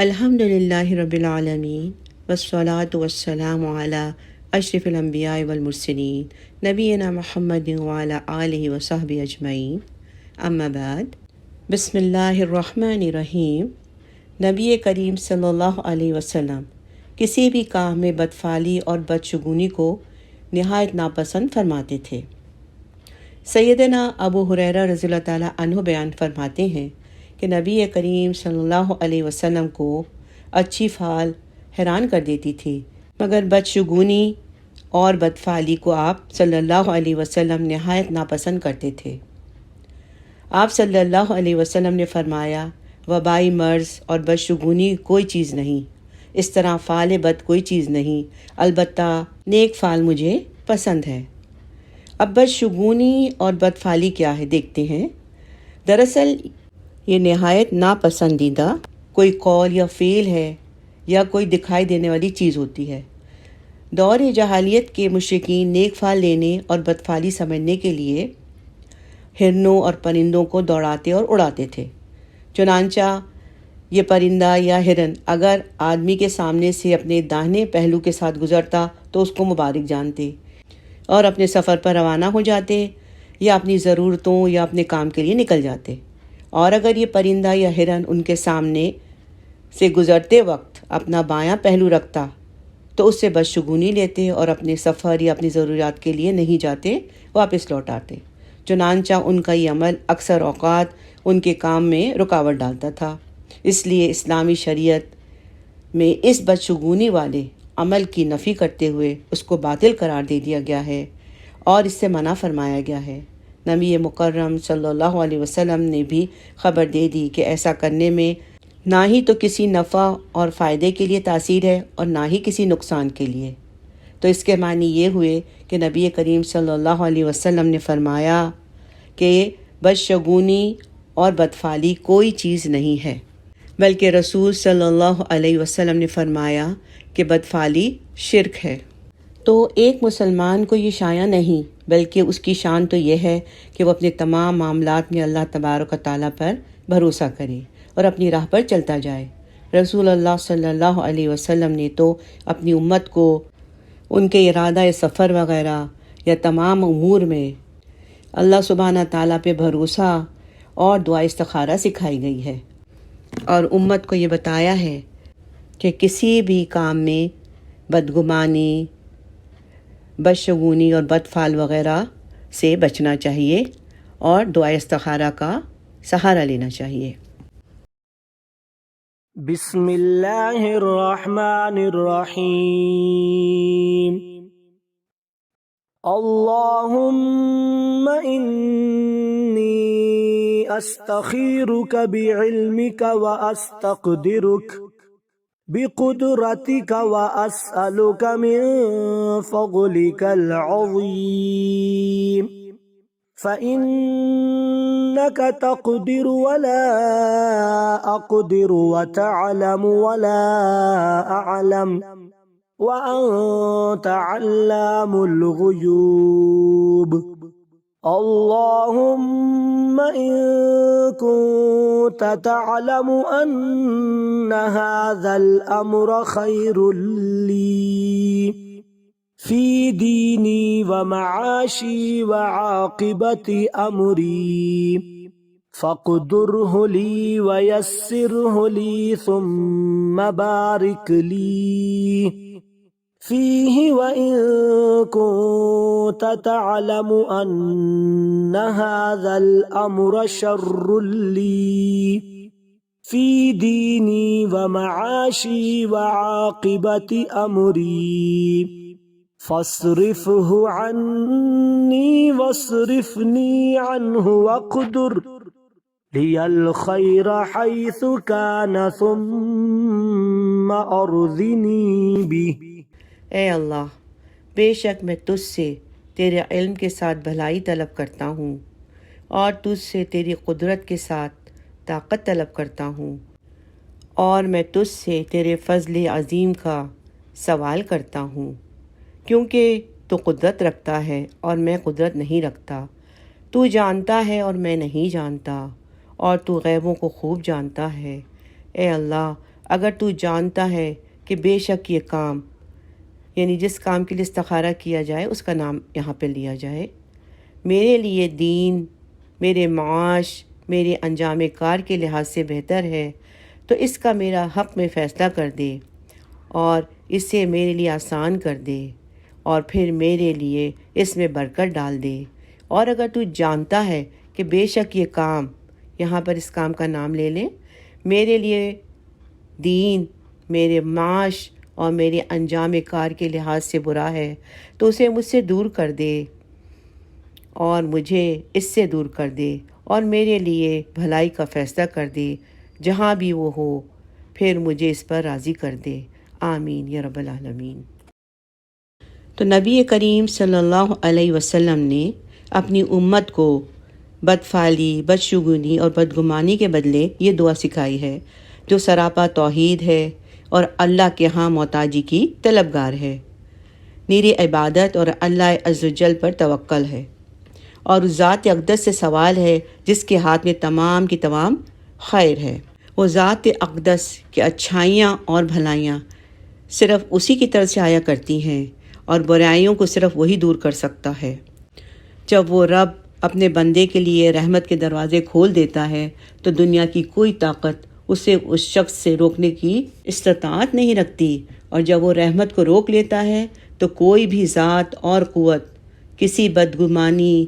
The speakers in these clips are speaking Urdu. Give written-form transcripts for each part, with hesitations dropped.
الحمد للہ رب العالمین والصلاة والسلام علی اشرف الانبیاء والمرسلین نبینا محمد وعلی آلہ وصحبہ اجمعین، اما بعد۔ بسم اللہ الرحمن الرحیم۔ نبی کریم صلی اللہ علیہ وسلم کسی بھی کام میں بدفعلی اور بدشگونی کو نہایت ناپسند فرماتے تھے۔ سیدنا ابو ہریرہ رضی اللہ تعالیٰ عنہ بیان فرماتے ہیں کہ نبی کریم صلی اللہ علیہ وسلم کو اچھی فعل حیران کر دیتی تھی، مگر بدشگونی اور بدفعلی کو آپ صلی اللہ علیہ وسلم نہایت ناپسند کرتے تھے۔ آپ صلی اللہ علیہ وسلم نے فرمایا، وبائی مرض اور بدشگونی کوئی چیز نہیں، اس طرح فعل بد کوئی چیز نہیں، البتہ نیک فعل مجھے پسند ہے۔ اب بدشگونی اور بدفعلی کیا ہے دیکھتے ہیں۔ دراصل یہ نہایت ناپسندیدہ کوئی قول یا فعل ہے یا کوئی دکھائی دینے والی چیز ہوتی ہے۔ دور جاہلیت کے مشرکین نیک فعل لینے اور بدفعلی سمجھنے کے لیے ہرنوں اور پرندوں کو دوڑاتے اور اڑاتے تھے۔ چنانچہ یہ پرندہ یا ہرن اگر آدمی کے سامنے سے اپنے داہنے پہلو کے ساتھ گزرتا تو اس کو مبارک جانتے اور اپنے سفر پر روانہ ہو جاتے یا اپنی ضرورتوں یا اپنے کام کے لیے نکل جاتے، اور اگر یہ پرندہ یا ہرن ان کے سامنے سے گزرتے وقت اپنا بایاں پہلو رکھتا تو اس سے بدشگونی لیتے اور اپنے سفر یا اپنی ضروریات کے لیے نہیں جاتے، واپس لوٹ آتے۔ چنانچہ ان کا یہ عمل اکثر اوقات ان کے کام میں رکاوٹ ڈالتا تھا۔ اس لیے اسلامی شریعت میں اس بدشگونی والے عمل کی نفی کرتے ہوئے اس کو باطل قرار دے دیا گیا ہے اور اس سے منع فرمایا گیا ہے۔ نبی مکرم صلی اللہ علیہ وسلم نے بھی خبر دے دی کہ ایسا کرنے میں نہ ہی تو کسی نفع اور فائدے کے لیے تاثیر ہے اور نہ ہی کسی نقصان کے لیے۔ تو اس کے معنی یہ ہوئے کہ نبی کریم صلی اللہ علیہ وسلم نے فرمایا کہ بدشگونی اور بدفعلی کوئی چیز نہیں ہے، بلکہ رسول صلی اللہ علیہ وسلم نے فرمایا کہ بدفعلی شرک ہے۔ تو ایک مسلمان کو یہ شایع نہیں، بلکہ اس کی شان تو یہ ہے کہ وہ اپنے تمام معاملات میں اللہ تبارک و تعالیٰ پر بھروسہ کرے اور اپنی راہ پر چلتا جائے۔ رسول اللہ صلی اللہ علیہ وسلم نے تو اپنی امت کو ان کے ارادہ سفر وغیرہ یا تمام امور میں اللہ سبحانہ تعالیٰ پہ بھروسہ اور دعا استخارہ سکھائی گئی ہے، اور امت کو یہ بتایا ہے کہ کسی بھی کام میں بدگمانی، بدشگونی اور بدفعل وغیرہ سے بچنا چاہیے اور دعا استخارہ کا سہارا لینا چاہیے۔ بسم اللہ الرحمن الرحیم۔ اللہم انی استخیرک بعلمک واستقدرک بقدرتك وأسألك من فضلك العظيم فإنك تقدر ولا أقدر وتعلم ولا أعلم وأنت علام الغيوب۔ اللهم إن كنت تعلم أن هذا الأمر خير لي في ديني ومعاشي وعاقبة أمري فاقدره لي ويسره لي ثم بارك لي فيه، وإن كنت تعلم أن هذا الأمر شر لي في ديني ومعاشي وعاقبة أمري فاصرفه عني واصرفني عنه واقدر لي الخير حيث كان ثم أرضني به۔ اے اللہ، بے شک میں تجھ سے تیرے علم کے ساتھ بھلائی طلب کرتا ہوں اور تجھ سے تیری قدرت کے ساتھ طاقت طلب کرتا ہوں، اور میں تجھ سے تیرے فضل عظیم کا سوال کرتا ہوں، کیونکہ تو قدرت رکھتا ہے اور میں قدرت نہیں رکھتا، تو جانتا ہے اور میں نہیں جانتا، اور تو غیبوں کو خوب جانتا ہے۔ اے اللہ، اگر تو جانتا ہے کہ بے شک یہ کام، یعنی جس کام کے لیے استخارہ کیا جائے اس کا نام یہاں پہ لیا جائے، میرے لیے دین، میرے معاش، میرے انجام کار کے لحاظ سے بہتر ہے، تو اس کا میرا حق میں فیصلہ کر دے اور اسے میرے لیے آسان کر دے، اور پھر میرے لیے اس میں برکت ڈال دے۔ اور اگر تو جانتا ہے کہ بے شک یہ کام، یہاں پر اس کام کا نام لے لیں، میرے لیے دین، میرے معاش اور میرے انجام کار کے لحاظ سے برا ہے، تو اسے مجھ سے دور کر دے اور مجھے اس سے دور کر دے، اور میرے لیے بھلائی کا فیصلہ کر دے جہاں بھی وہ ہو، پھر مجھے اس پر راضی کر دے۔ آمین یا رب العالمین۔ تو نبی کریم صلی اللہ علیہ وسلم نے اپنی امت کو بدفعلی، بدشگونی اور بدگمانی کے بدلے یہ دعا سکھائی ہے، جو سراپا توحید ہے اور اللہ کے ہاں محتاجی کی طلبگار ہے، نیری عبادت اور اللہ عز و جل پر توکل ہے، اور اس ذات اقدس سے سوال ہے جس کے ہاتھ میں تمام کی تمام خیر ہے۔ وہ ذات اقدس کی اچھائیاں اور بھلائیاں صرف اسی کی طرف سے آیا کرتی ہیں، اور برائیوں کو صرف وہی دور کر سکتا ہے۔ جب وہ رب اپنے بندے کے لیے رحمت کے دروازے کھول دیتا ہے تو دنیا کی کوئی طاقت اسے اس شخص سے روکنے کی استطاعت نہیں رکھتی، اور جب وہ رحمت کو روک لیتا ہے تو کوئی بھی ذات اور قوت کسی بدگمانی،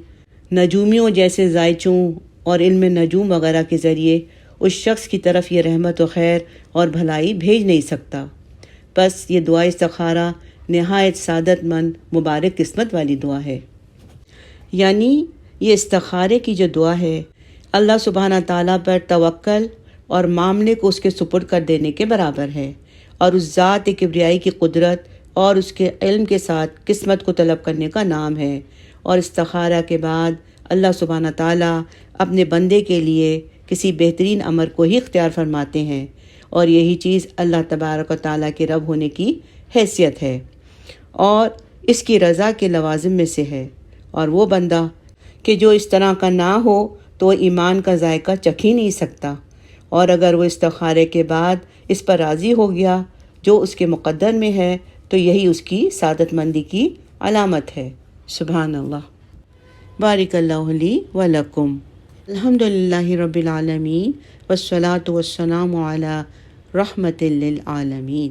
نجومیوں جیسے ذائچوں اور علم نجوم وغیرہ کے ذریعے اس شخص کی طرف یہ رحمت و خیر اور بھلائی بھیج نہیں سکتا۔ بس یہ دعا استخارہ نہایت سعادت مند مبارک قسمت والی دعا ہے۔ یعنی یہ استخارے کی جو دعا ہے، اللہ سبحانہ تعالیٰ پر توکل اور معاملے کو اس کے سپرد کر دینے کے برابر ہے، اور اس ذات کبریائی کی قدرت اور اس کے علم کے ساتھ قسمت کو طلب کرنے کا نام ہے۔ اور استخارہ کے بعد اللہ سبحانہ تعالیٰ اپنے بندے کے لیے کسی بہترین امر کو ہی اختیار فرماتے ہیں، اور یہی چیز اللہ تبارک و تعالیٰ کے رب ہونے کی حیثیت ہے اور اس کی رضا کے لوازم میں سے ہے۔ اور وہ بندہ کہ جو اس طرح کا نہ ہو تو وہ ایمان کا ذائقہ چکھ ہی نہیں سکتا، اور اگر وہ استخارے کے بعد اس پر راضی ہو گیا جو اس کے مقدر میں ہے تو یہی اس کی سعادت مندی کی علامت ہے۔ سبحان اللہ۔ بارک اللہ لی و لکم۔ الحمد للہ رب العالمین والصلاة والسلام علی رحمت للعالمین۔